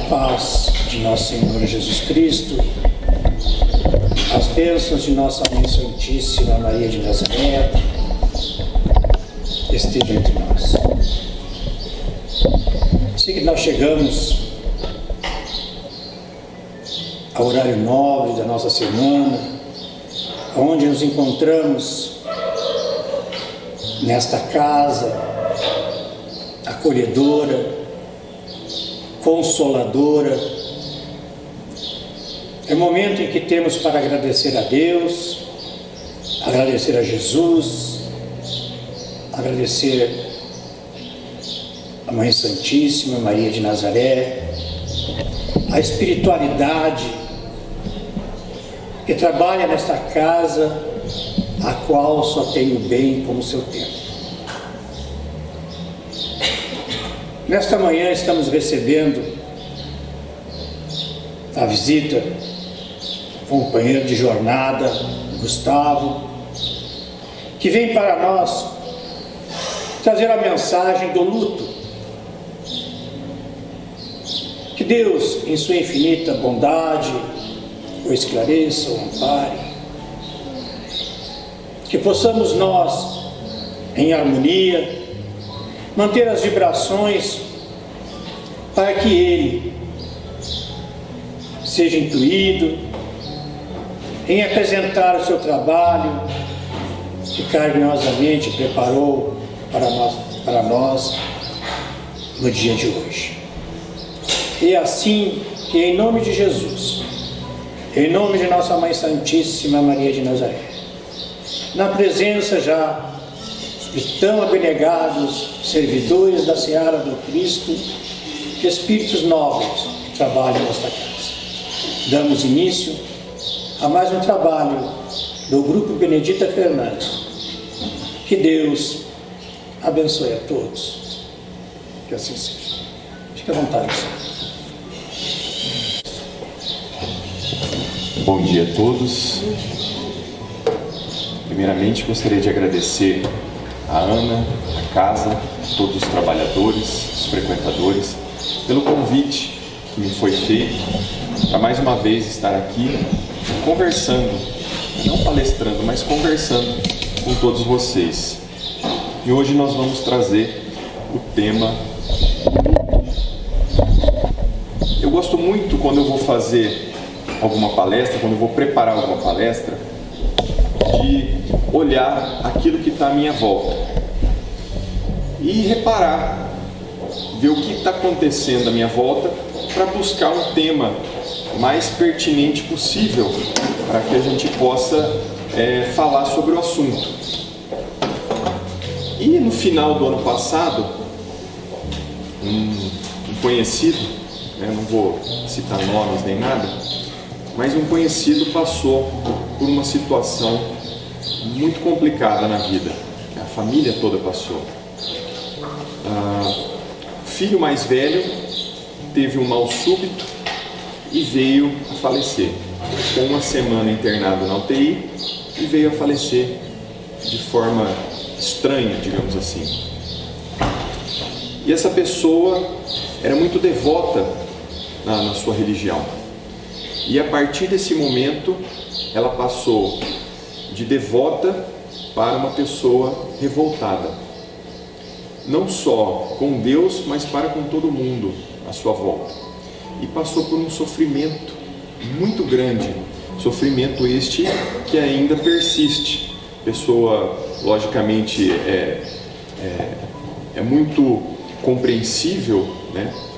paz de nosso Senhor Jesus Cristo, as bênçãos de nossa Mãe Santíssima Maria de Nazaré estejam entre nós. Assim que nós chegamos ao horário nobre da nossa semana, onde nos encontramos nesta casa acolhedora, consoladora. É o momento em que temos para agradecer a Deus, agradecer a Jesus, agradecer a Mãe Santíssima Maria de Nazaré, a espiritualidade que trabalha nesta casa, a qual só tem o bem como seu templo. Nesta manhã estamos recebendo a visita do companheiro de jornada, Gustavo, que vem para nós trazer a mensagem do luto. Que Deus, em sua infinita bondade, o esclareça, o ampare. Que possamos nós, em harmonia, manter as vibrações para que ele seja intuído em apresentar o seu trabalho que carinhosamente preparou para nós no dia de hoje. E assim que, em nome de Jesus, em nome de nossa Mãe Santíssima Maria de Nazaré, na presença já de tão abnegados servidores da seara do Cristo, espíritos nobres que trabalham nesta casa, damos início a mais um trabalho do Grupo Benedita Fernandes. Que Deus abençoe a todos, que assim seja. Fique à vontade, Senhor. Bom dia a todos. Primeiramente gostaria de agradecer a Ana, a casa, todos os trabalhadores, os frequentadores, pelo convite que me foi feito para mais uma vez estar aqui conversando, não palestrando, mas conversando com todos vocês. E hoje nós vamos trazer o tema. Eu gosto muito, quando eu vou fazer alguma palestra, quando eu vou preparar alguma palestra, de olhar aquilo que está à minha volta e reparar, ver o que está acontecendo à minha volta, para buscar um tema mais pertinente possível para que a gente possa falar sobre o assunto. E no final do ano passado, um conhecido, não vou citar nomes nem nada, mas um conhecido passou por uma situação muito complicada na vida, que a família toda passou. O filho mais velho teve um mal súbito e veio a falecer. Ficou uma semana internado na UTI e veio a falecer de forma estranha, digamos assim. E essa pessoa era muito devota na sua religião. E a partir desse momento, ela passou de devota para uma pessoa revoltada. Não só com Deus, mas para com todo mundo à sua volta. E passou por um sofrimento muito grande. Sofrimento este que ainda persiste. Pessoa, logicamente, é muito compreensível,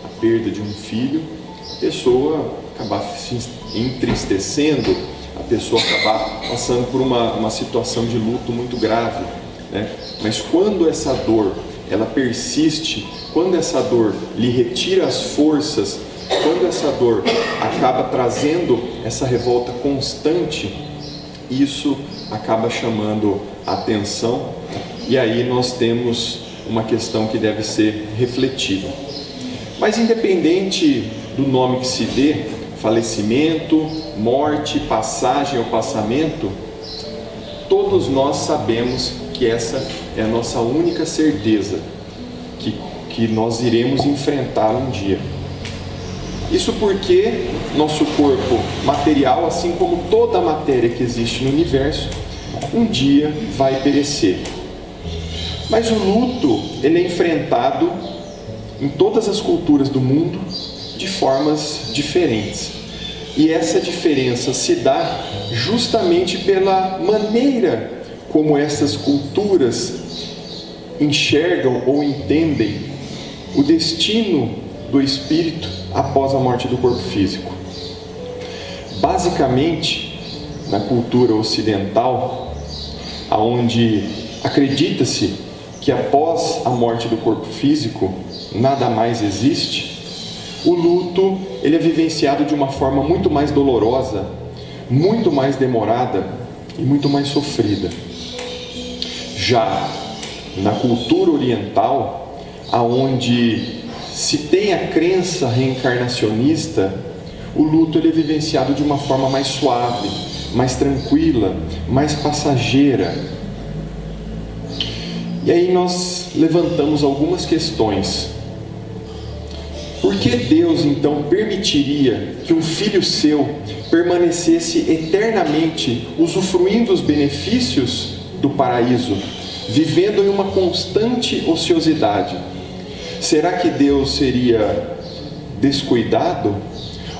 a perda de um filho. A pessoa acabar se entristecendo, a pessoa acabar passando por uma situação de luto muito grave, Mas quando essa dor ela persiste, quando essa dor lhe retira as forças, quando essa dor acaba trazendo essa revolta constante, isso acaba chamando a atenção, e aí nós temos uma questão que deve ser refletida. Mas independente do nome que se dê, falecimento, morte, passagem ou passamento, todos nós sabemos que essa é a nossa única certeza, que nós iremos enfrentar um dia. Isso porque nosso corpo material, assim como toda a matéria que existe no universo, um dia vai perecer. Mas o luto, ele é enfrentado em todas as culturas do mundo de formas diferentes. E essa diferença se dá justamente pela maneira como essas culturas enxergam ou entendem o destino do espírito após a morte do corpo físico. Basicamente, na cultura ocidental, onde acredita-se que após a morte do corpo físico nada mais existe, o luto ele é vivenciado de uma forma muito mais dolorosa, muito mais demorada e muito mais sofrida. Já na cultura oriental, aonde se tem a crença reencarnacionista, o luto ele é vivenciado de uma forma mais suave, mais tranquila, mais passageira. E aí nós levantamos algumas questões. Por que Deus então permitiria que um filho seu permanecesse eternamente usufruindo os benefícios do paraíso, vivendo em uma constante ociosidade? Será que Deus seria descuidado?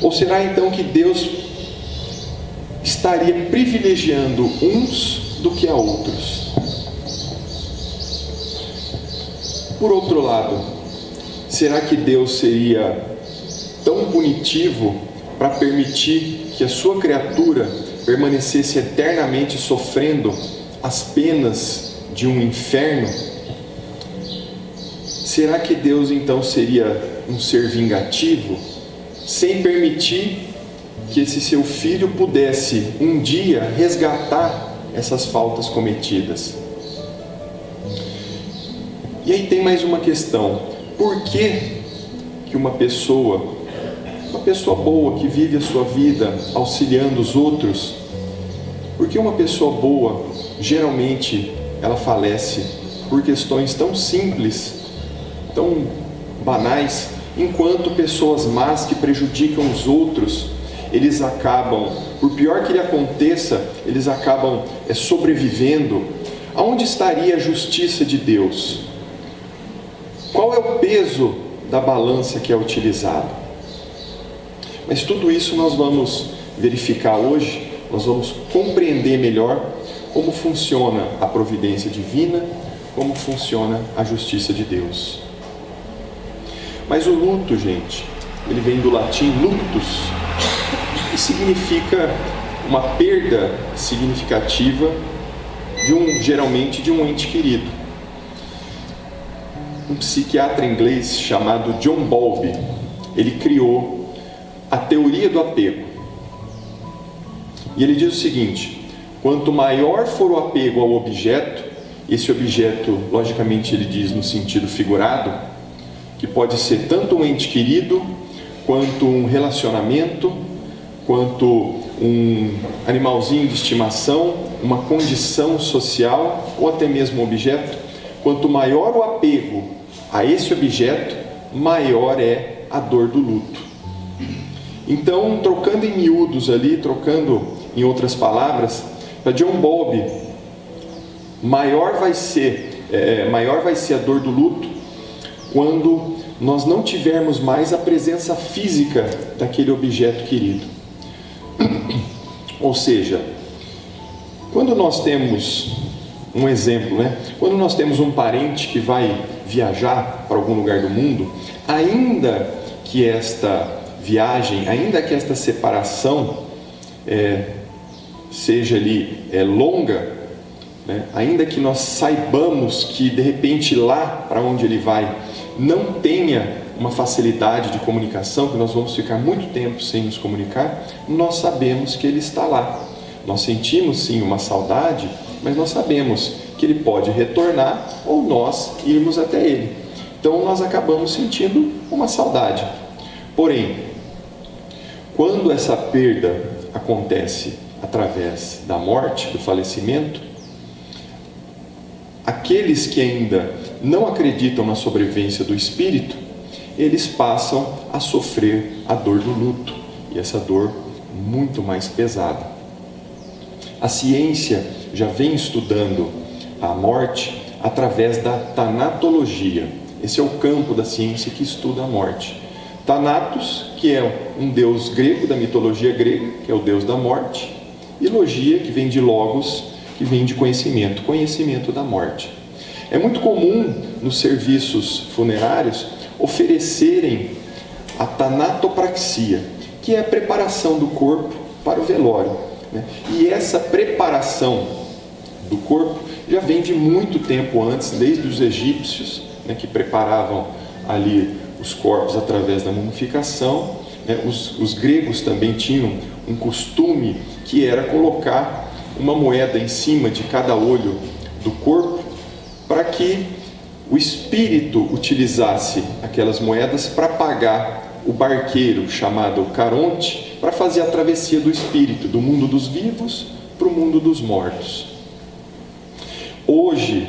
Ou será então que Deus estaria privilegiando uns do que a outros? Por outro lado, será que Deus seria tão punitivo para permitir que a sua criatura permanecesse eternamente sofrendo as penas de um inferno? Será que Deus então seria um ser vingativo, sem permitir que esse seu filho pudesse um dia resgatar essas faltas cometidas? E aí tem mais uma questão: por que uma pessoa boa que vive a sua vida auxiliando os outros, por que uma pessoa boa geralmente ela falece por questões tão simples, tão banais, enquanto pessoas más que prejudicam os outros, eles acabam, por pior que lhe aconteça, eles acabam sobrevivendo? Aonde estaria a justiça de Deus? Qual é o peso da balança que é utilizado? Mas tudo isso nós vamos verificar hoje, nós vamos compreender melhor como funciona a providência divina, como funciona a justiça de Deus. Mas o luto, gente, ele vem do latim luctus, e significa uma perda significativa geralmente de um ente querido. Um psiquiatra inglês chamado John Bowlby, ele criou a teoria do apego. E ele diz o seguinte: quanto maior for o apego ao objeto, esse objeto, logicamente ele diz no sentido figurado, que pode ser tanto um ente querido, quanto um relacionamento, quanto um animalzinho de estimação, uma condição social, ou até mesmo um objeto, quanto maior o apego a esse objeto, maior é a dor do luto. Então, trocando em miúdos ali, trocando em outras palavras, para John Bowlby, maior vai ser a dor do luto quando nós não tivermos mais a presença física daquele objeto querido. Ou seja, quando nós temos um exemplo, quando nós temos um parente que vai viajar para algum lugar do mundo, ainda que esta viagem, ainda que esta separação seja ali longa, ainda que nós saibamos que de repente lá para onde ele vai não tenha uma facilidade de comunicação, que nós vamos ficar muito tempo sem nos comunicar, nós sabemos que ele está lá. Nós sentimos sim uma saudade, mas nós sabemos que ele pode retornar ou nós irmos até ele. Então nós acabamos sentindo uma saudade. Porém, quando essa perda acontece através da morte, do falecimento, aqueles que ainda não acreditam na sobrevivência do espírito, eles passam a sofrer a dor do luto, e essa dor muito mais pesada. A ciência já vem estudando a morte através da tanatologia. Esse é o campo da ciência que estuda a morte. Thanatos, que é um deus grego, da mitologia grega, que é o deus da morte, e logia, que vem de logos, que vem de conhecimento, conhecimento da morte. É muito comum nos serviços funerários oferecerem a tanatopraxia, que é a preparação do corpo para o velório, né? E essa preparação do corpo já vem de muito tempo antes, desde os egípcios, né, que preparavam ali os corpos através da mumificação, né? Os gregos também tinham um costume que era colocar uma moeda em cima de cada olho do corpo, para que o espírito utilizasse aquelas moedas para pagar o barqueiro chamado Caronte, para fazer a travessia do espírito, do mundo dos vivos para o mundo dos mortos. Hoje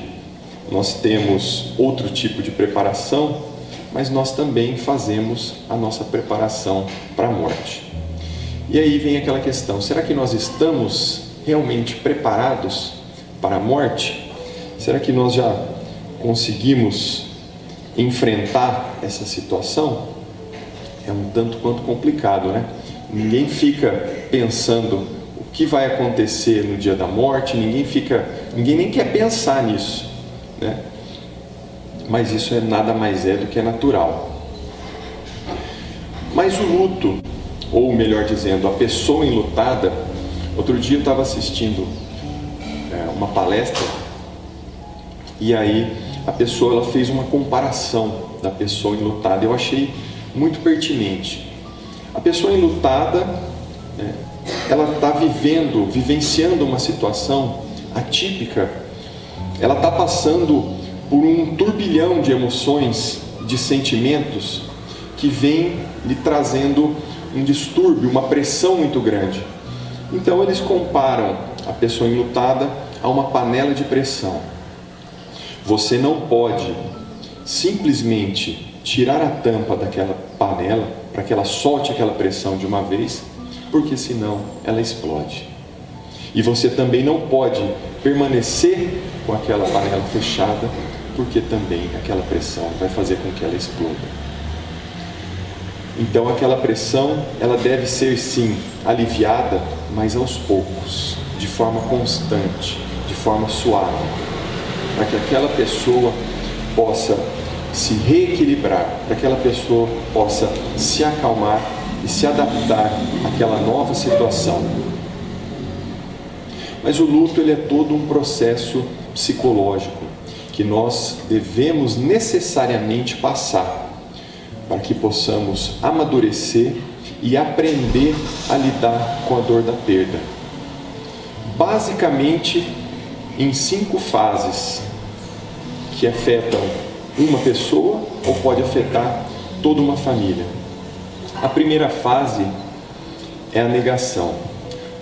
nós temos outro tipo de preparação, mas nós também fazemos a nossa preparação para a morte. E aí vem aquela questão: será que nós estamos realmente preparados para a morte? Será que nós já conseguimos enfrentar essa situação? É um tanto quanto complicado, né? Ninguém fica pensando o que vai acontecer no dia da morte, ninguém nem quer pensar nisso, né? Mas isso nada mais é do que natural. Mas o luto, ou melhor dizendo, a pessoa enlutada. Outro dia eu estava assistindo uma palestra, e aí a pessoa ela fez uma comparação da pessoa enlutada. Eu achei muito pertinente. A pessoa enlutada, ela está vivenciando uma situação atípica. Ela está passando por um turbilhão de emoções, de sentimentos, que vem lhe trazendo um distúrbio, uma pressão muito grande. Então eles comparam a pessoa enlutada a uma panela de pressão. Você não pode simplesmente tirar a tampa daquela panela para que ela solte aquela pressão de uma vez, porque senão ela explode. E você também não pode permanecer com aquela panela fechada, porque também aquela pressão vai fazer com que ela exploda. Então aquela pressão, ela deve ser sim aliviada, mas aos poucos, de forma constante, de forma suave, para que aquela pessoa possa se reequilibrar, para que aquela pessoa possa se acalmar e se adaptar àquela nova situação. Mas o luto, ele é todo um processo psicológico que nós devemos necessariamente passar, para que possamos amadurecer e aprender a lidar com a dor da perda. Basicamente, em 5 fases que afetam uma pessoa ou pode afetar toda uma família. A primeira fase é a negação.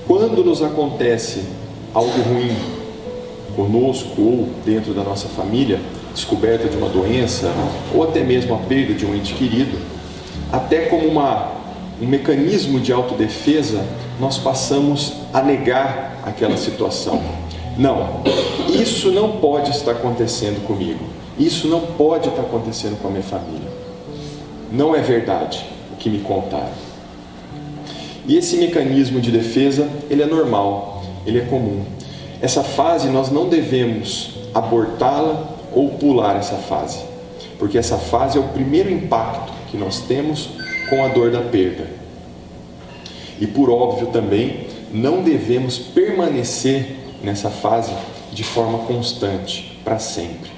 Quando nos acontece algo ruim conosco ou dentro da nossa família, descoberta de uma doença ou até mesmo a perda de um ente querido, até como um mecanismo de autodefesa, nós passamos a negar aquela situação. Não, isso não pode estar acontecendo comigo, isso não pode estar acontecendo com a minha família, não é verdade o que me contaram. E esse mecanismo de defesa, ele é normal, ele é comum. Essa fase nós não devemos abortá-la ou pular essa fase, porque essa fase é o primeiro impacto que nós temos com a dor da perda. E por óbvio também, não devemos permanecer nessa fase de forma constante, para sempre.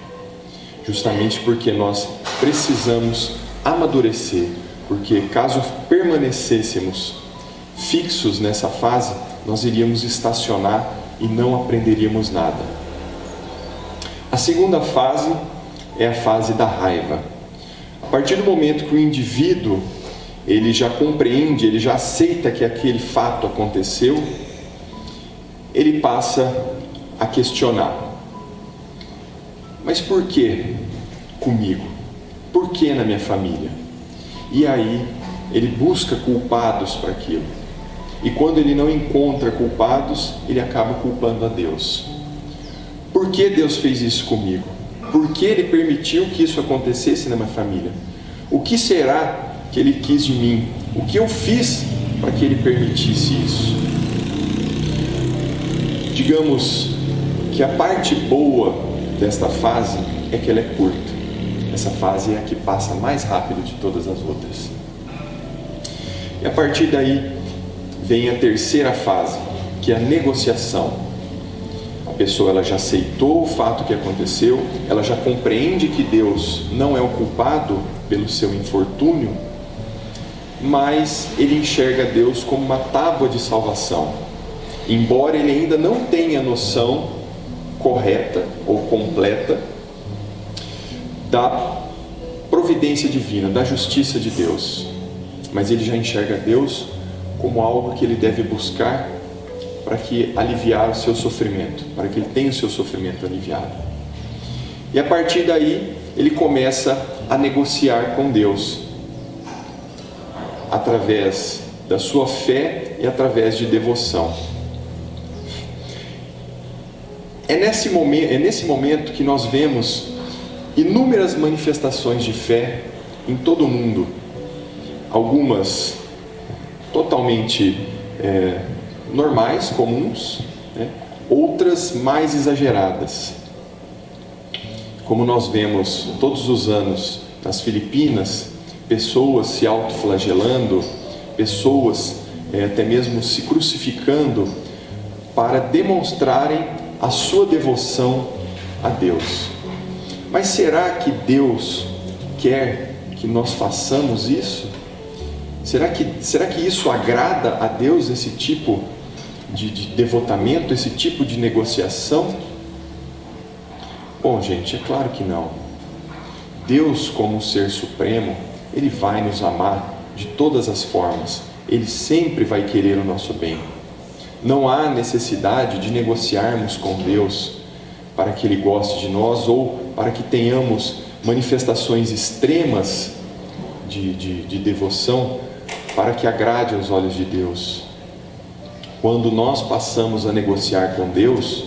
Justamente porque nós precisamos amadurecer, porque caso permanecêssemos fixos nessa fase, nós iríamos estacionar e não aprenderíamos nada. A segunda fase é a fase da raiva. A partir do momento que o indivíduo ele já compreende, ele já aceita que aquele fato aconteceu, ele passa a questionar. Mas por que comigo? Por que na minha família? E aí ele busca culpados para aquilo. E quando ele não encontra culpados, ele acaba culpando a Deus. Por que Deus fez isso comigo? Por que Ele permitiu que isso acontecesse na minha família? O que será que Ele quis de mim? O que eu fiz para que Ele permitisse isso? Digamos que a parte boa desta fase é que ela é curta. Essa fase é a que passa mais rápido de todas as outras. E a partir daí vem a terceira fase, que é a negociação. A pessoa ela já aceitou o fato que aconteceu, ela já compreende que Deus não é o culpado pelo seu infortúnio, mas ele enxerga Deus como uma tábua de salvação. Embora ele ainda não tenha noção correta ou completa da providência divina, da justiça de Deus, mas ele já enxerga Deus como algo que ele deve buscar para que aliviar o seu sofrimento, para que ele tenha o seu sofrimento aliviado. E a partir daí, ele começa a negociar com Deus, através da sua fé e através de devoção. É nesse momento que nós vemos inúmeras manifestações de fé em todo o mundo, algumas totalmente normais, comuns, né? Outras mais exageradas, como nós vemos todos os anos nas Filipinas, pessoas se autoflagelando, pessoas até mesmo se crucificando para demonstrarem a sua devoção a Deus. Mas será que Deus quer que nós façamos isso? Será que isso agrada a Deus, esse tipo de devotamento, esse tipo de negociação? Bom, gente, é claro que não. Deus, como ser supremo, Ele vai nos amar de todas as formas. Ele sempre vai querer o nosso bem. Não há necessidade de negociarmos com Deus para que Ele goste de nós ou para que tenhamos manifestações extremas de devoção para que agrade aos olhos de Deus. Quando nós passamos a negociar com Deus,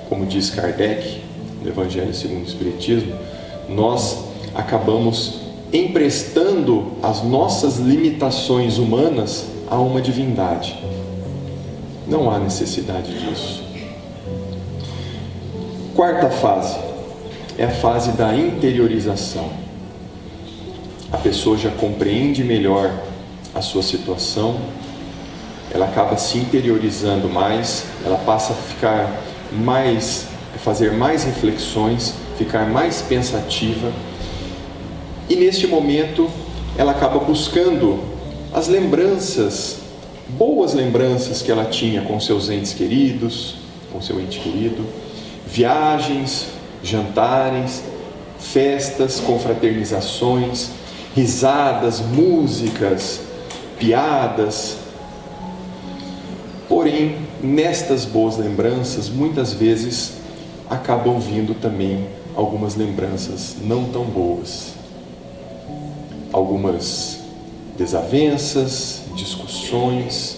como diz Kardec, no Evangelho segundo o Espiritismo, nós acabamos emprestando as nossas limitações humanas a uma divindade. Não há necessidade disso. Quarta fase é a fase da interiorização. A pessoa já compreende melhor a sua situação, ela acaba se interiorizando mais, ela passa a fazer mais reflexões, ficar mais pensativa, e neste momento ela acaba buscando as lembranças, boas lembranças que ela tinha com seus entes queridos, com seu ente querido, viagens, jantares, festas, confraternizações, risadas, músicas, piadas. Porém, nestas boas lembranças, muitas vezes acabam vindo também algumas lembranças não tão boas. Algumas desavenças, discussões,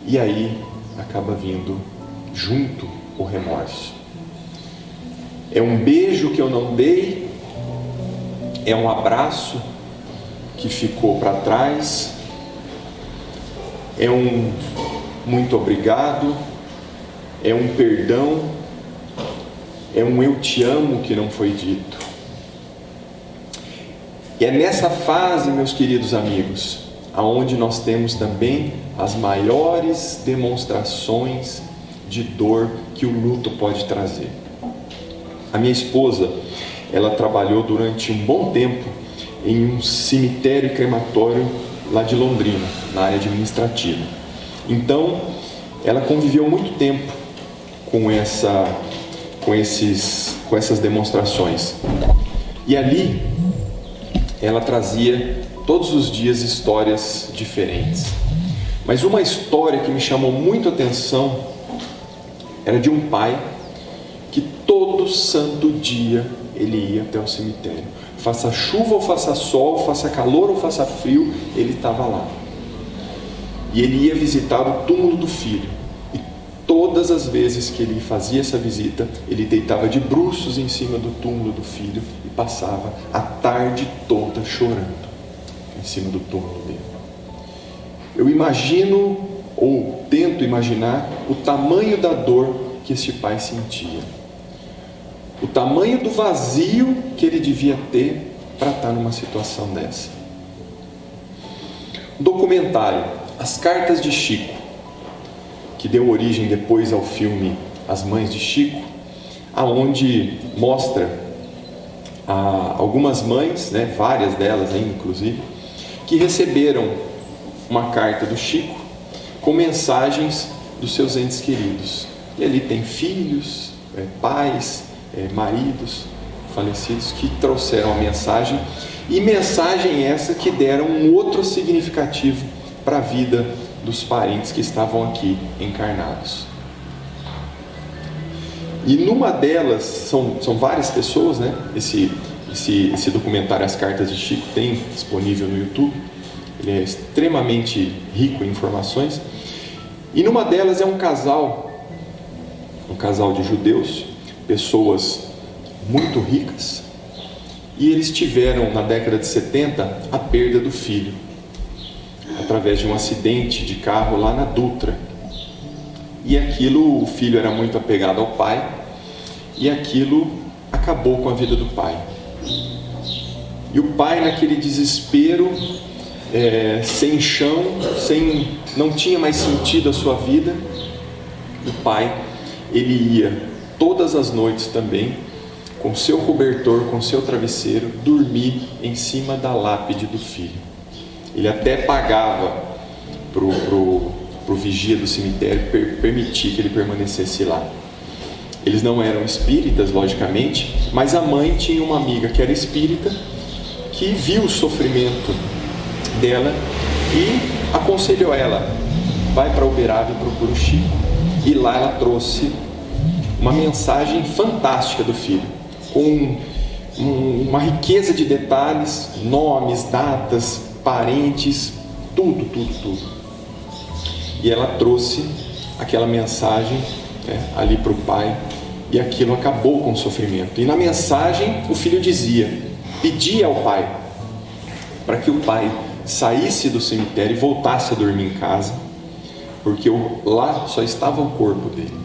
e aí acaba vindo junto o remorso. É um beijo que eu não dei, é um abraço que ficou para trás, é um muito obrigado, é um perdão, é um eu te amo que não foi dito. E é nessa fase, meus queridos amigos, aonde nós temos também as maiores demonstrações de dor que o luto pode trazer. A minha esposa, ela trabalhou durante um bom tempo em um cemitério e crematório lá de Londrina, na área administrativa. Então, ela conviveu muito tempo com essas demonstrações. E ali, ela trazia todos os dias histórias diferentes. Mas uma história que me chamou muito a atenção era de um pai que todo santo dia ele ia até o cemitério. Faça chuva ou faça sol, faça calor ou faça frio, ele estava lá. E ele ia visitar o túmulo do filho. E todas as vezes que ele fazia essa visita, ele deitava de bruços em cima do túmulo do filho e passava a tarde toda chorando em cima do túmulo dele. Eu imagino, ou tento imaginar, o tamanho da dor que esse pai sentia. O tamanho do vazio que ele devia ter para estar numa situação dessa. O documentário As Cartas de Chico, que deu origem depois ao filme As Mães de Chico, aonde mostra algumas mães, várias delas ainda inclusive, que receberam uma carta do Chico com mensagens dos seus entes queridos. E ali tem filhos, pais, maridos falecidos que trouxeram a mensagem, e mensagem essa que deram um outro significativo para a vida dos parentes que estavam aqui encarnados. E numa delas, são várias pessoas, esse documentário As Cartas de Chico tem disponível no YouTube, ele é extremamente rico em informações, e numa delas é um casal de judeus, pessoas muito ricas, e eles tiveram na década de 70 a perda do filho, através de um acidente de carro lá na Dutra. E aquilo, o filho era muito apegado ao pai, e aquilo acabou com a vida do pai. E o pai, naquele desespero, sem chão, não tinha mais sentido a sua vida, o pai, ele ia todas as noites também, com seu cobertor, com seu travesseiro, dormir em cima da lápide do filho. Ele até pagava pro vigia do cemitério permitir que ele permanecesse lá. Eles não eram espíritas, logicamente, mas a mãe tinha uma amiga que era espírita, que viu o sofrimento dela e aconselhou ela: vai para Uberaba e procura o Chico. E lá ela trouxe uma mensagem fantástica do filho, com uma riqueza de detalhes, nomes, datas, parentes, tudo. E ela trouxe aquela mensagem ali para o pai, e aquilo acabou com o sofrimento. E na mensagem o filho pedia ao pai para que o pai saísse do cemitério e voltasse a dormir em casa, porque lá só estava o corpo dele,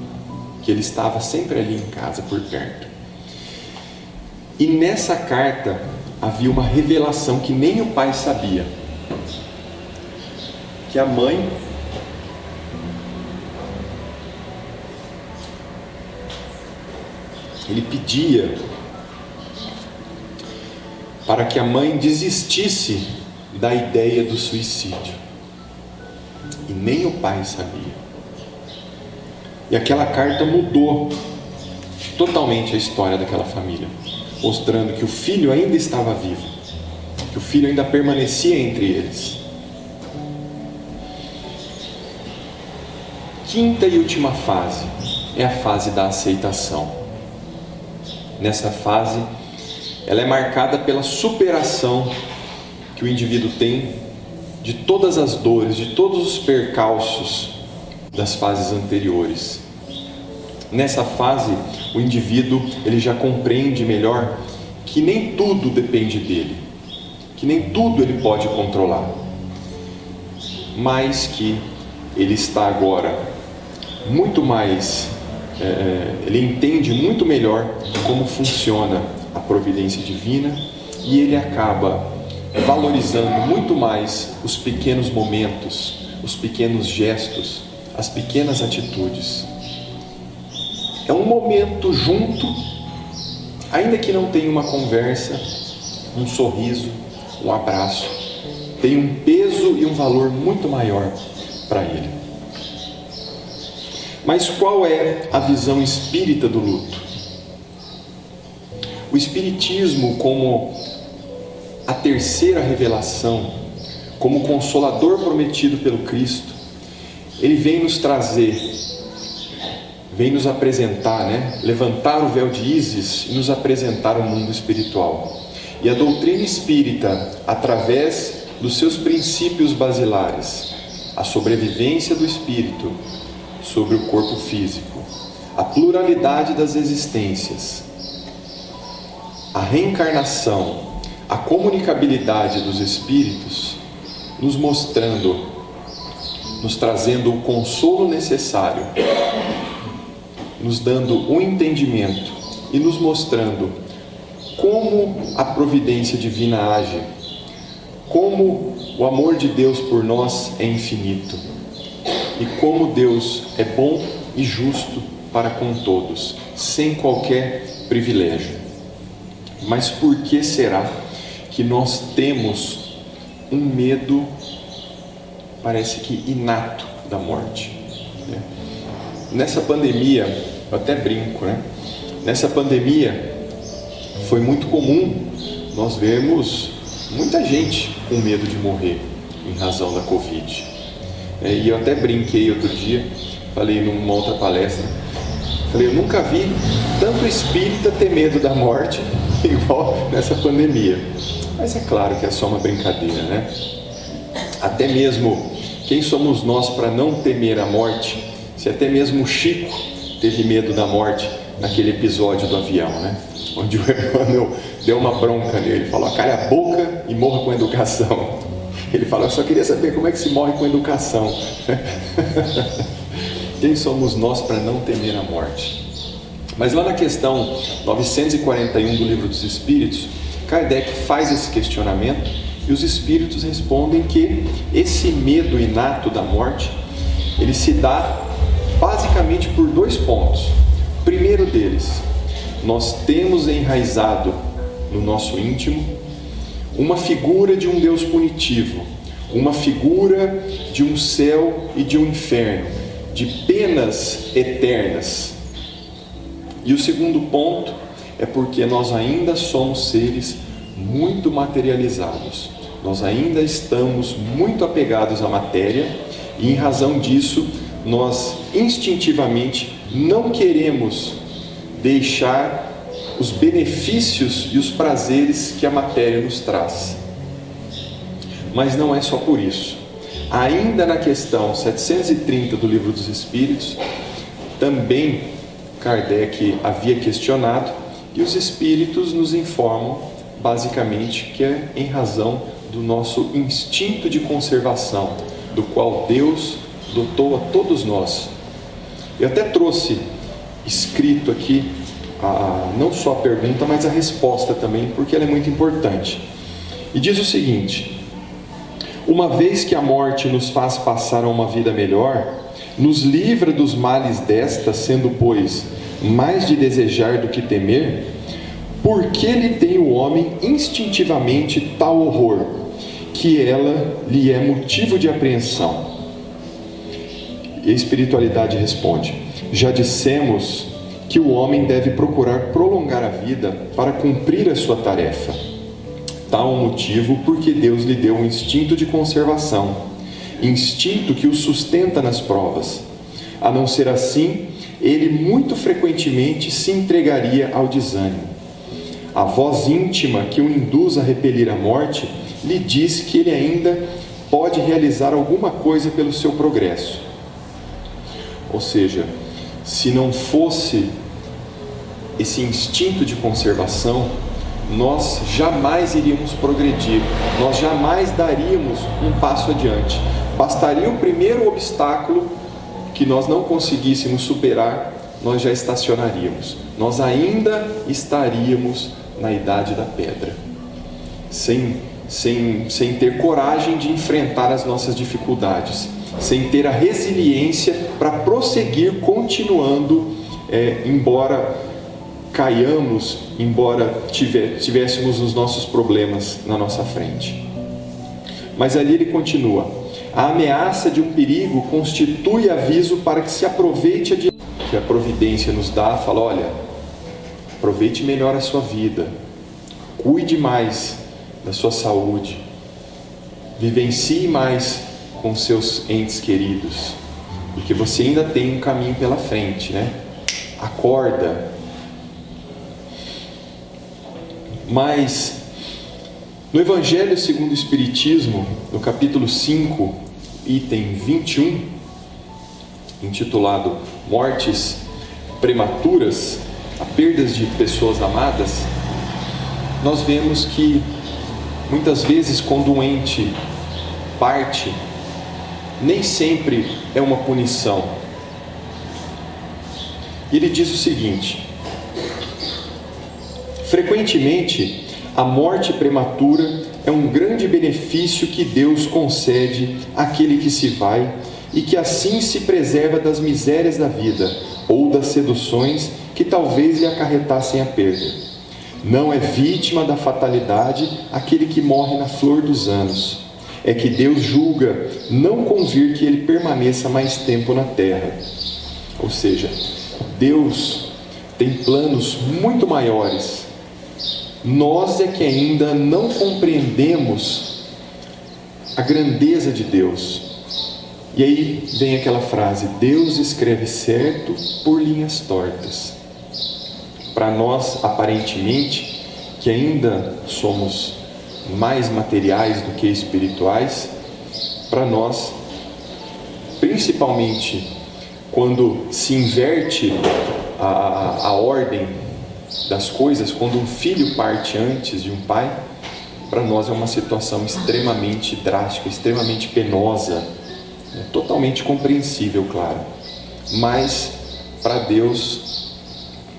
que ele estava sempre ali em casa, por perto. E nessa carta havia uma revelação que nem o pai sabia, que a mãe ele pedia para que a mãe desistisse da ideia do suicídio, e nem o pai sabia. E aquela carta mudou totalmente a história daquela família, mostrando que o filho ainda estava vivo, que o filho ainda permanecia entre eles. Quinta e última fase é a fase da aceitação. Nessa fase, ela é marcada pela superação que o indivíduo tem de todas as dores, de todos os percalços das fases anteriores. Nessa fase, o indivíduo ele já compreende melhor que nem tudo depende dele, que nem tudo ele pode controlar, mas que ele está agora muito mais, ele entende muito melhor como funciona a providência divina, e ele acaba valorizando muito mais os pequenos momentos, os pequenos gestos, as pequenas atitudes. É um momento junto, ainda que não tenha uma conversa, um sorriso, um abraço, tem um peso e um valor muito maior para ele. Mas qual é a visão espírita do luto? O espiritismo, como a terceira revelação, como consolador prometido pelo Cristo, ele vem nos trazer, vem nos apresentar, levantar o véu de Ísis e nos apresentar o mundo espiritual. E a doutrina espírita, através dos seus princípios basilares, a sobrevivência do espírito sobre o corpo físico, a pluralidade das existências, a reencarnação, a comunicabilidade dos espíritos, nos mostrando, nos trazendo o consolo necessário, nos dando o entendimento e nos mostrando como a providência divina age, como o amor de Deus por nós é infinito e como Deus é bom e justo para com todos, sem qualquer privilégio. Mas por que será que nós temos um medo, parece que inato, da morte? Nessa pandemia, eu até brinco, né? Nessa pandemia foi muito comum nós vermos muita gente com medo de morrer em razão da Covid. E eu até brinquei outro dia, falei numa outra palestra, falei, eu nunca vi tanto espírita ter medo da morte igual nessa pandemia. Mas é claro que é só uma brincadeira, né? Até mesmo, quem somos nós para não temer a morte, se até mesmo o Chico teve medo da morte naquele episódio do avião, né? Onde o Emmanuel deu uma bronca nele, falou, cale a boca e morra com educação. Ele falou, eu só queria saber como é que se morre com educação. Quem somos nós para não temer a morte? Mas lá na questão 941 do Livro dos Espíritos, Kardec faz esse questionamento e os Espíritos respondem que esse medo inato da morte, ele se dá basicamente por dois pontos. O primeiro deles, nós temos enraizado no nosso íntimo uma figura de um Deus punitivo, uma figura de um céu e de um inferno, de penas eternas. E o segundo ponto é porque nós ainda somos seres muito materializados, nós ainda estamos muito apegados à matéria e em razão disso nós instintivamente não queremos deixar os benefícios e os prazeres que a matéria nos traz. Mas não é só por isso. Ainda na questão 730 do Livro dos Espíritos, também Kardec havia questionado e os Espíritos nos informam basicamente que é em razão do nosso instinto de conservação, do qual Deus dotou a todos nós. Eu até trouxe escrito aqui não só a pergunta, mas a resposta também, porque ela é muito importante. E diz o seguinte: uma vez que a morte nos faz passar a uma vida melhor, nos livra dos males desta, sendo, pois, mais de desejar do que temer, por que lhe tem o homem instintivamente tal horror, que ela lhe é motivo de apreensão? E a espiritualidade responde: já dissemos que o homem deve procurar prolongar a vida para cumprir a sua tarefa. Tal o motivo porque Deus lhe deu um instinto de conservação, instinto que o sustenta nas provas. A não ser assim, ele muito frequentemente se entregaria ao desânimo. A voz íntima que o induz a repelir a morte lhe diz que ele ainda pode realizar alguma coisa pelo seu progresso. Ou seja, se não fosse esse instinto de conservação, nós jamais iríamos progredir, nós jamais daríamos um passo adiante. Bastaria o primeiro obstáculo que nós não conseguíssemos superar, nós já estacionaríamos. Nós ainda estaríamos na idade da pedra, sem ter coragem de enfrentar as nossas dificuldades, sem ter a resiliência para prosseguir continuando, embora caiamos, embora tivéssemos os nossos problemas na nossa frente. Mas ali ele continua: a ameaça de um perigo constitui aviso para que se aproveite que a providência nos dá, fala, olha, aproveite melhor a sua vida, cuide mais da sua saúde, vivencie mais com seus entes queridos, porque você ainda tem um caminho pela frente, né? Acorda. Mas No Evangelho segundo o Espiritismo, no capítulo 5, item 21, intitulado Mortes Prematuras, a perdas de pessoas amadas, nós vemos que muitas vezes quando um ente parte, nem sempre é uma punição. Ele diz o seguinte: frequentemente, a morte prematura é um grande benefício que Deus concede àquele que se vai e que assim se preserva das misérias da vida ou das seduções que talvez lhe acarretassem a perda. Não é vítima da fatalidade aquele que morre na flor dos anos. É que Deus julga não convir que ele permaneça mais tempo na terra. Ou seja, Deus tem planos muito maiores. Nós é que ainda não compreendemos a grandeza de Deus. E aí vem aquela frase: Deus escreve certo por linhas tortas. Para nós, aparentemente, que ainda somos mais materiais do que espirituais, para nós, principalmente quando se inverte a ordem das coisas, quando um filho parte antes de um pai, para nós é uma situação extremamente drástica, extremamente penosa, totalmente compreensível, claro. Mas para Deus,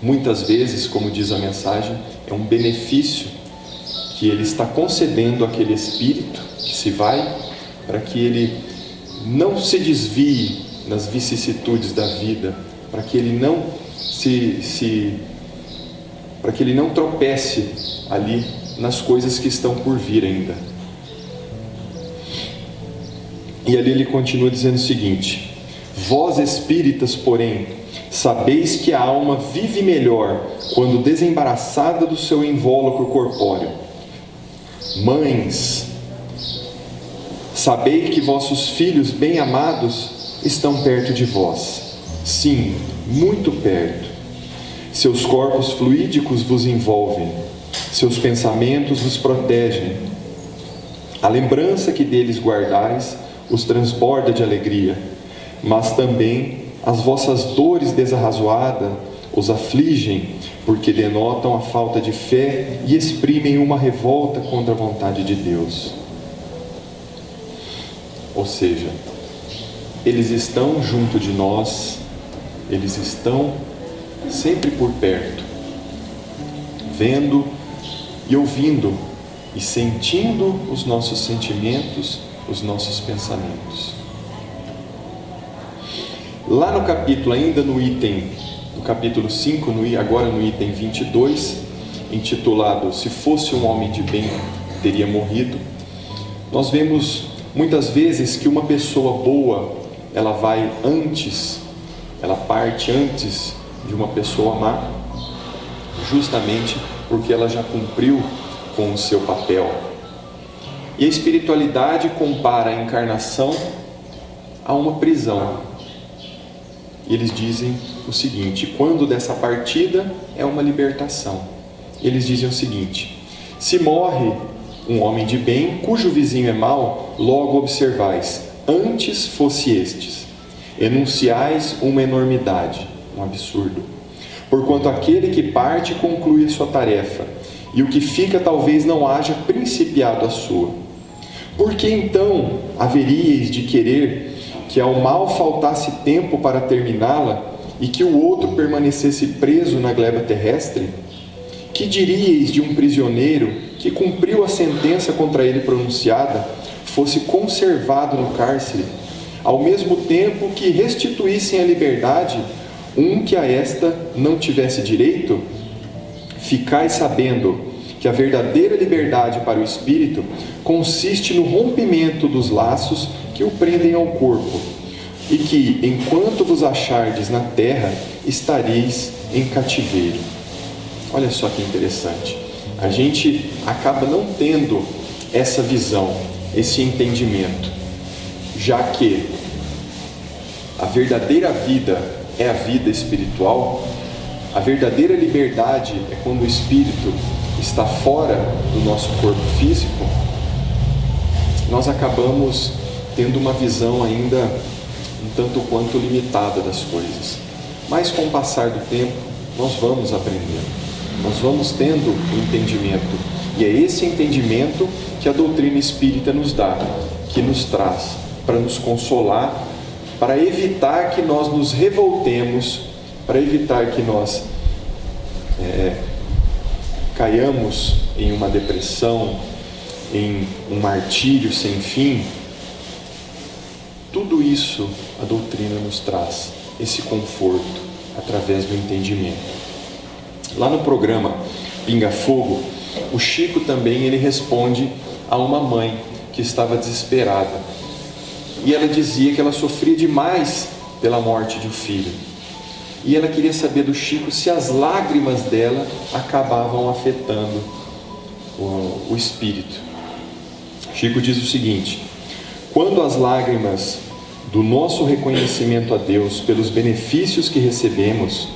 muitas vezes, como diz a mensagem, é um benefício que Ele está concedendo àquele espírito que se vai, para que ele não se desvie nas vicissitudes da vida, para que ele não para que ele não tropece ali nas coisas que estão por vir ainda. E ali ele continua dizendo o seguinte: vós espíritas, porém, sabeis que a alma vive melhor quando desembaraçada do seu invólucro corpóreo. Mães, sabei que vossos filhos bem-amados estão perto de vós. Sim, muito perto. Seus corpos fluídicos vos envolvem, seus pensamentos vos protegem. A lembrança que deles guardais os transborda de alegria, mas também as vossas dores desarrazoadas os afligem, porque denotam a falta de fé e exprimem uma revolta contra a vontade de Deus. Ou seja, eles estão junto de nós, eles estão sempre por perto, vendo e ouvindo e sentindo os nossos sentimentos, os nossos pensamentos. Lá no capítulo, ainda no capítulo 5, agora no item 22, intitulado Se fosse um homem de bem, teria morrido, nós vemos muitas vezes que uma pessoa boa, ela parte antes de uma pessoa má, justamente porque ela já cumpriu com o seu papel. E a espiritualidade compara a encarnação a uma prisão. E eles dizem o seguinte: quando dessa partida é uma libertação. Eles dizem o seguinte: se morre um homem de bem, cujo vizinho é mau, logo observais, antes fosse estes, enunciais uma enormidade, um absurdo. Porquanto aquele que parte conclui a sua tarefa, e o que fica talvez não haja principiado a sua. Por que então haveríeis de querer que ao mal faltasse tempo para terminá-la e que o outro permanecesse preso na gleba terrestre? Que diríeis de um prisioneiro que cumpriu a sentença contra ele pronunciada, fosse conservado no cárcere, ao mesmo tempo que restituíssem a liberdade um que a esta não tivesse direito? Ficai sabendo que a verdadeira liberdade para o espírito consiste no rompimento dos laços que o prendem ao corpo, e que, enquanto vos achardes na terra, estareis em cativeiro. Olha só que interessante. A gente acaba não tendo essa visão, esse entendimento, já que a verdadeira vida é a vida espiritual. A verdadeira liberdade é quando o espírito está fora do nosso corpo físico, nós acabamos tendo uma visão ainda um tanto quanto limitada das coisas. Mas com o passar do tempo, nós vamos aprendendo, nós vamos tendo o entendimento. E é esse entendimento que a doutrina espírita nos dá, que nos traz para nos consolar, para evitar que nós nos revoltemos, para evitar que nós caiamos em uma depressão, em um martírio sem fim. Tudo isso a doutrina nos traz, esse conforto, através do entendimento. Lá no programa Pinga Fogo, o Chico também ele responde a uma mãe que estava desesperada. E ela dizia que ela sofria demais pela morte de um filho. E ela queria saber do Chico se as lágrimas dela acabavam afetando o espírito. Chico diz o seguinte: quando as lágrimas do nosso reconhecimento a Deus pelos benefícios que recebemos,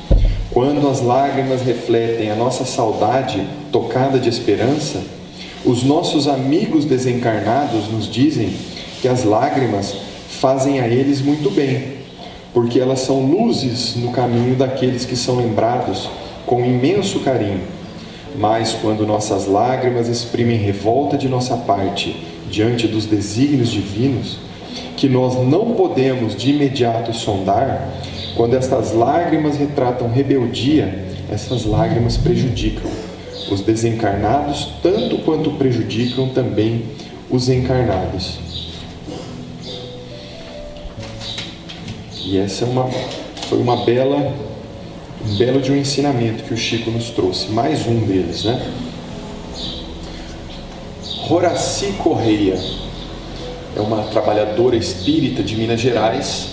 quando as lágrimas refletem a nossa saudade tocada de esperança, os nossos amigos desencarnados nos dizem que as lágrimas fazem a eles muito bem, porque elas são luzes no caminho daqueles que são lembrados com imenso carinho. Mas quando nossas lágrimas exprimem revolta de nossa parte diante dos desígnios divinos, que nós não podemos de imediato sondar, quando estas lágrimas retratam rebeldia, essas lágrimas prejudicam os desencarnados tanto quanto prejudicam também os encarnados. E essa foi um belo de um ensinamento que o Chico nos trouxe, mais um deles, né? Horaci Correia é uma trabalhadora espírita de Minas Gerais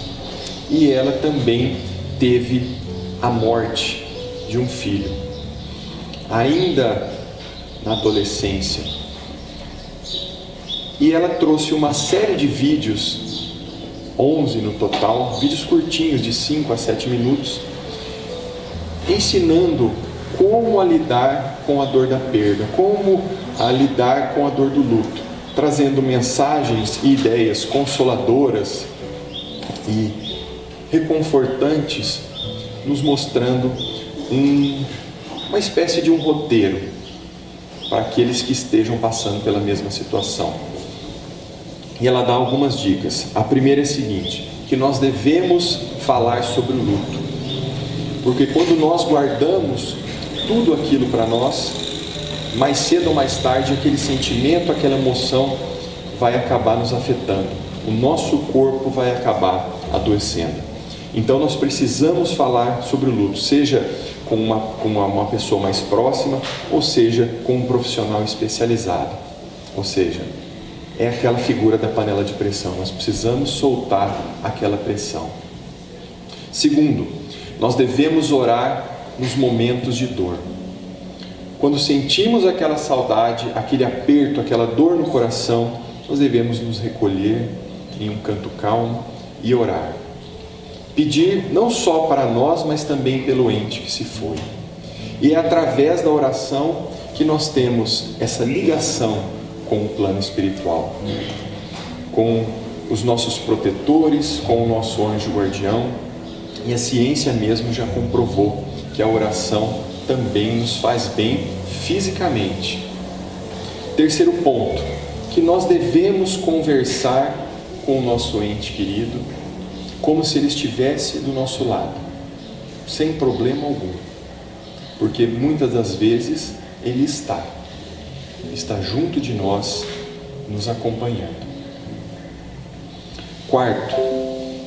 e ela também teve a morte de um filho, ainda na adolescência. E ela trouxe uma série de vídeos, 11 no total, vídeos curtinhos de 5 a 7 minutos, ensinando como a lidar com a dor da perda, como a lidar com a dor do luto, trazendo mensagens e ideias consoladoras e reconfortantes, nos mostrando uma espécie de um roteiro para aqueles que estejam passando pela mesma situação. E ela dá algumas dicas. A primeira é a seguinte: que nós devemos falar sobre o luto, porque quando nós guardamos tudo aquilo para nós, mais cedo ou mais tarde aquele sentimento, aquela emoção vai acabar nos afetando, o nosso corpo vai acabar adoecendo. Então nós precisamos falar sobre o luto, seja com uma pessoa mais próxima, ou seja com um profissional especializado. Ou seja, é aquela figura da panela de pressão, nós precisamos soltar aquela pressão. Segundo, nós devemos orar nos momentos de dor. Quando sentimos aquela saudade, aquele aperto, aquela dor no coração, nós devemos nos recolher em um canto calmo e orar. Pedir não só para nós, mas também pelo ente que se foi. E é através da oração que nós temos essa ligação com o plano espiritual, com os nossos protetores, com o nosso anjo guardião. E a ciência mesmo já comprovou que a oração também nos faz bem fisicamente. Terceiro ponto, que nós devemos conversar com o nosso ente querido como se ele estivesse do nosso lado, sem problema algum, porque muitas das vezes ele está junto de nós, nos acompanhando. Quarto,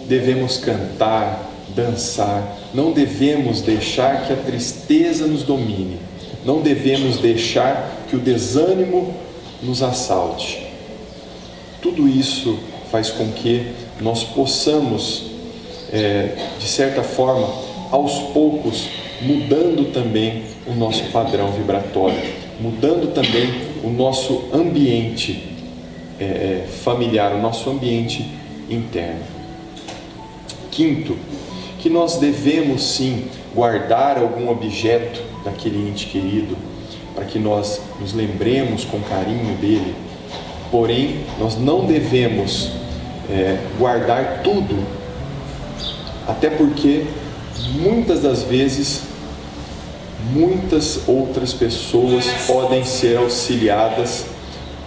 devemos cantar, dançar, não devemos deixar que a tristeza nos domine, não devemos deixar que o desânimo nos assalte. Tudo isso faz com que nós possamos, de certa forma, aos poucos, mudando também o nosso padrão vibratório, mudando também o nosso ambiente familiar, o nosso ambiente interno. Quinto, que nós devemos sim guardar algum objeto daquele ente querido, para que nós nos lembremos com carinho dele. Porém, nós não devemos guardar tudo, até porque muitas das vezes muitas outras pessoas podem ser auxiliadas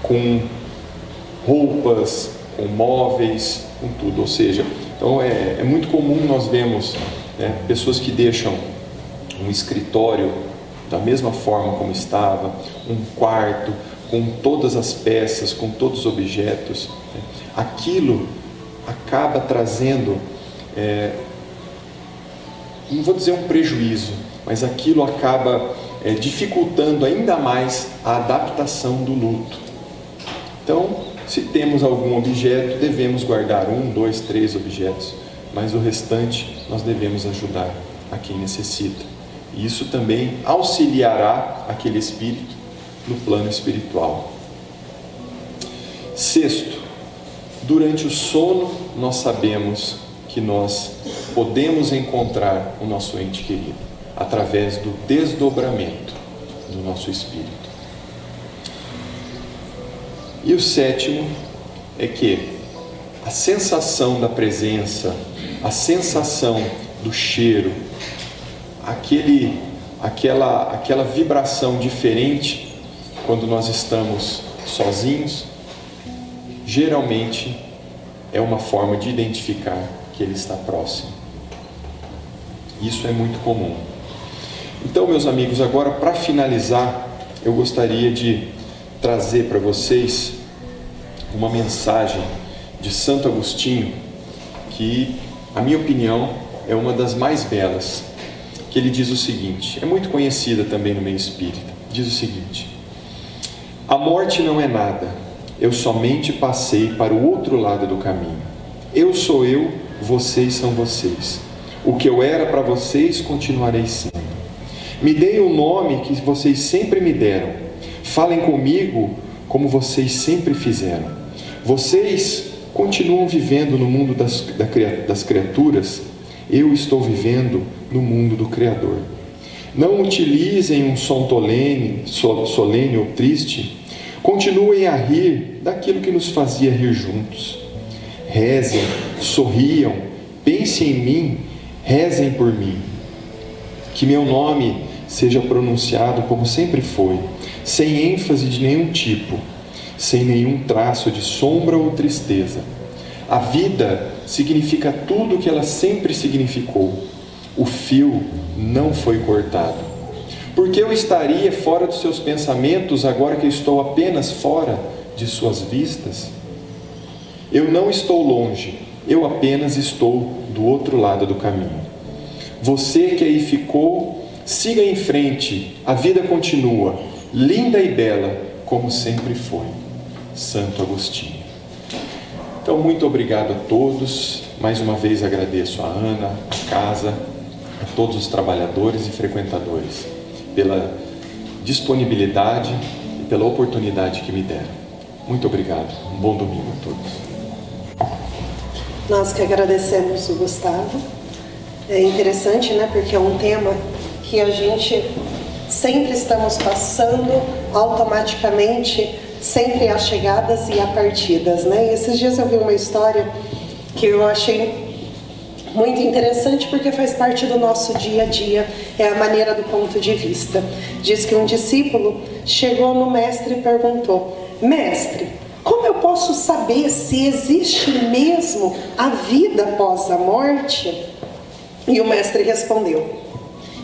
com roupas, com móveis, com tudo. Ou seja, então é muito comum nós vemos, né, pessoas que deixam um escritório da mesma forma como estava, um quarto com todas as peças, com todos os objetos. Aquilo acaba trazendo, não vou dizer um prejuízo, mas aquilo acaba dificultando ainda mais a adaptação do luto. Então, se temos algum objeto, devemos guardar 1, 2, 3 objetos, mas o restante nós devemos ajudar a quem necessita. E isso também auxiliará aquele espírito no plano espiritual. Sexto, durante o sono nós sabemos que nós podemos encontrar o nosso ente querido através do desdobramento do nosso espírito. E o sétimo é que a sensação da presença, a sensação do cheiro, aquela vibração diferente quando nós estamos sozinhos, geralmente é uma forma de identificar que ele está próximo. Isso é muito comum. Então, meus amigos, agora para finalizar, eu gostaria de trazer para vocês uma mensagem de Santo Agostinho, que, na minha opinião, é uma das mais belas, que ele diz o seguinte, é muito conhecida também no meio espírita, diz o seguinte: a morte não é nada, eu somente passei para o outro lado do caminho. Eu sou eu, vocês são vocês. O que eu era para vocês, continuarei sendo. Me deem o nome que vocês sempre me deram. Falem comigo como vocês sempre fizeram. Vocês continuam vivendo no mundo das criaturas, eu estou vivendo no mundo do Criador. Não utilizem um som solene ou triste. Continuem a rir daquilo que nos fazia rir juntos. Rezem, sorriam, pensem em mim, rezem por mim. Que meu nome seja pronunciado como sempre foi, sem ênfase de nenhum tipo, sem nenhum traço de sombra ou tristeza. A vida significa tudo o que ela sempre significou. O fio não foi cortado. Por que eu estaria fora dos seus pensamentos agora que estou apenas fora de suas vistas? Eu não estou longe, eu apenas estou do outro lado do caminho. Você que aí ficou, siga em frente, a vida continua, linda e bela, como sempre foi. Santo Agostinho. Então, muito obrigado a todos. Mais uma vez agradeço a Ana, a casa, a todos os trabalhadores e frequentadores pela disponibilidade e pela oportunidade que me deram. Muito obrigado. Um bom domingo a todos. Nós que agradecemos o Gustavo. É interessante, né? Porque é um tema que a gente sempre estamos passando automaticamente, sempre há chegadas e há partidas, né? E esses dias eu vi uma história que eu achei muito interessante porque faz parte do nosso dia a dia, é a maneira do ponto de vista. Diz que um discípulo chegou no mestre e perguntou: mestre, como eu posso saber se existe mesmo a vida após a morte? E o mestre respondeu: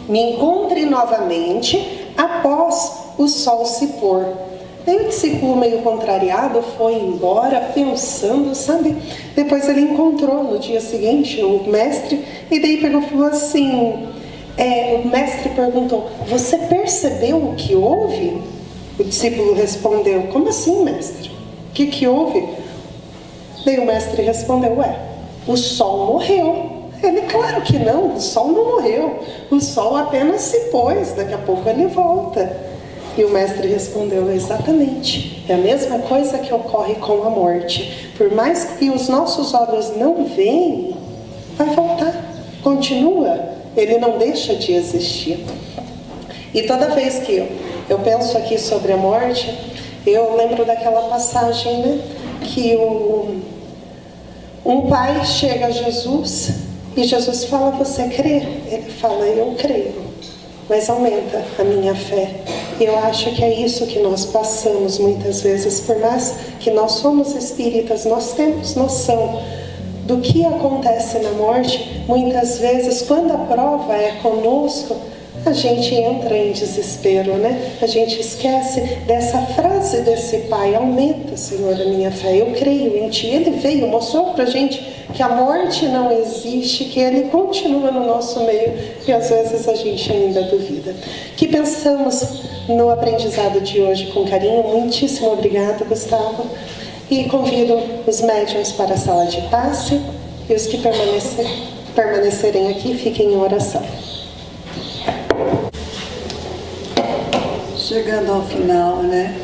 me encontre novamente após o sol se pôr. Daí o discípulo, meio contrariado, foi embora pensando, sabe? Depois ele encontrou no dia seguinte o mestre e daí pegou e falou assim, o mestre perguntou: você percebeu o que houve? O discípulo respondeu: como assim, mestre? O que houve? Daí o mestre respondeu: o sol morreu. Ele: claro que não, o sol não morreu. O sol apenas se pôs, daqui a pouco ele volta. E o mestre respondeu: exatamente, é a mesma coisa que ocorre com a morte. Por mais que os nossos olhos não veem, vai voltar, continua, ele não deixa de existir. E toda vez que eu penso aqui sobre a morte, eu lembro daquela passagem, né? Que um pai chega a Jesus e Jesus fala, você crê? Ele fala, eu creio, mas aumenta a minha fé. E eu acho que é isso que nós passamos muitas vezes, por mais que nós somos espíritas, nós temos noção do que acontece na morte. Muitas vezes, quando a prova é conosco, a gente entra em desespero, né? A gente esquece dessa frase desse pai, aumenta, Senhor, a minha fé, eu creio em Ti. Ele veio, mostrou pra gente que a morte não existe, que Ele continua no nosso meio, e às vezes a gente ainda duvida. Que pensamos no aprendizado de hoje com carinho. Muitíssimo obrigada, Gustavo. E convido os médiuns para a sala de passe, e os que permanecerem aqui, fiquem em oração. Chegando ao final, né,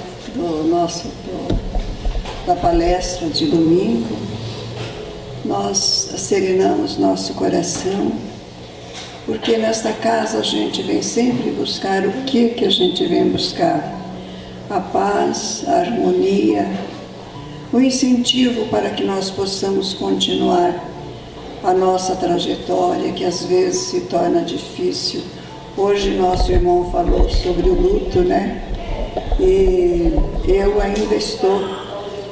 da palestra de domingo, nós serenamos nosso coração, porque nesta casa a gente vem sempre buscar o que a gente vem buscar? A paz, a harmonia, o incentivo para que nós possamos continuar a nossa trajetória, que às vezes se torna difícil. Hoje nosso irmão falou sobre o luto, né? E eu ainda estou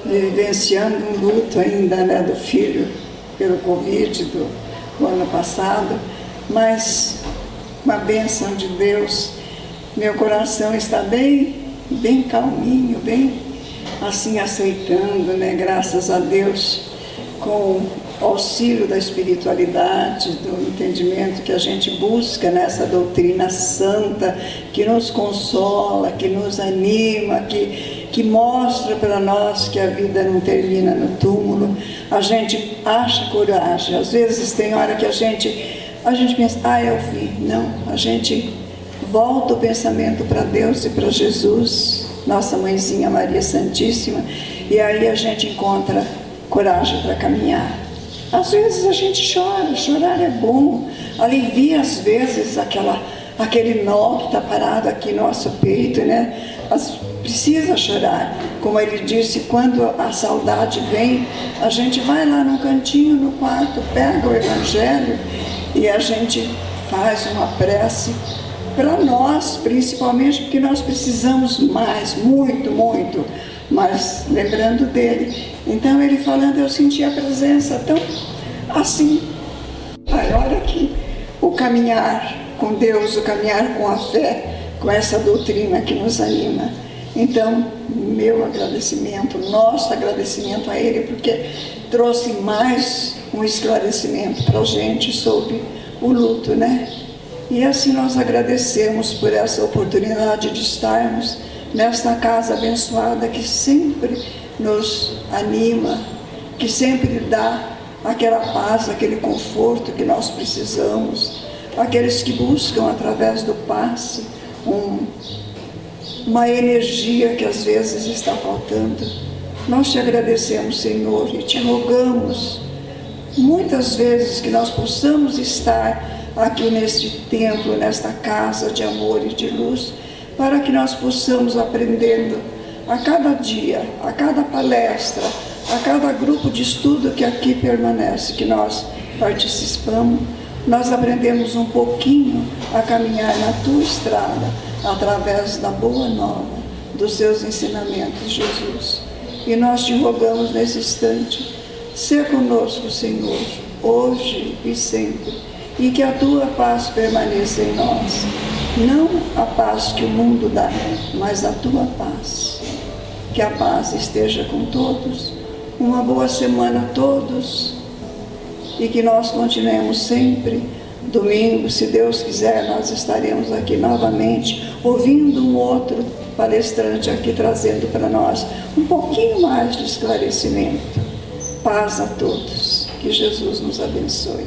vivenciando um luto ainda, né, do filho pelo Covid do ano passado, mas uma bênção de Deus. Meu coração está bem calminho, bem assim aceitando, né? Graças a Deus, com auxílio da espiritualidade, do entendimento que a gente busca nessa doutrina santa, que nos consola, que nos anima, que mostra para nós que a vida não termina no túmulo. A gente acha coragem, às vezes tem hora que a gente pensa, é o fim. Não, a gente volta o pensamento para Deus e para Jesus, nossa mãezinha Maria Santíssima, e aí a gente encontra coragem para caminhar. Às vezes a gente chora, chorar é bom, alivia às vezes aquele nó que está parado aqui no nosso peito, né? Precisa chorar. Como ele disse, quando a saudade vem, a gente vai lá no cantinho, no quarto, pega o Evangelho e a gente faz uma prece para nós, principalmente porque nós precisamos mais, muito, mas lembrando dele. Então ele falando, eu senti a presença tão assim. Olha aqui, o caminhar com Deus, o caminhar com a fé, com essa doutrina que nos anima. Então, meu agradecimento, nosso agradecimento a ele, porque trouxe mais um esclarecimento para a gente sobre o luto, né? E assim nós agradecemos por essa oportunidade de estarmos nesta casa abençoada que sempre nos anima, que sempre dá aquela paz, aquele conforto que nós precisamos, aqueles que buscam através do passe uma energia que às vezes está faltando. Nós te agradecemos, Senhor, e te rogamos muitas vezes que nós possamos estar aqui neste templo, nesta casa de amor e de luz, para que nós possamos aprendendo a cada dia, a cada palestra, a cada grupo de estudo que aqui permanece, que nós participamos, nós aprendemos um pouquinho a caminhar na tua estrada, através da boa nova, dos seus ensinamentos, Jesus. E nós te rogamos nesse instante, ser conosco, Senhor, hoje e sempre, e que a tua paz permaneça em nós. Não a paz que o mundo dá, mas a tua paz. Que a paz esteja com todos. Uma boa semana a todos. E que nós continuemos sempre. Domingo, se Deus quiser, nós estaremos aqui novamente, ouvindo um outro palestrante aqui, trazendo para nós um pouquinho mais de esclarecimento. Paz a todos. Que Jesus nos abençoe.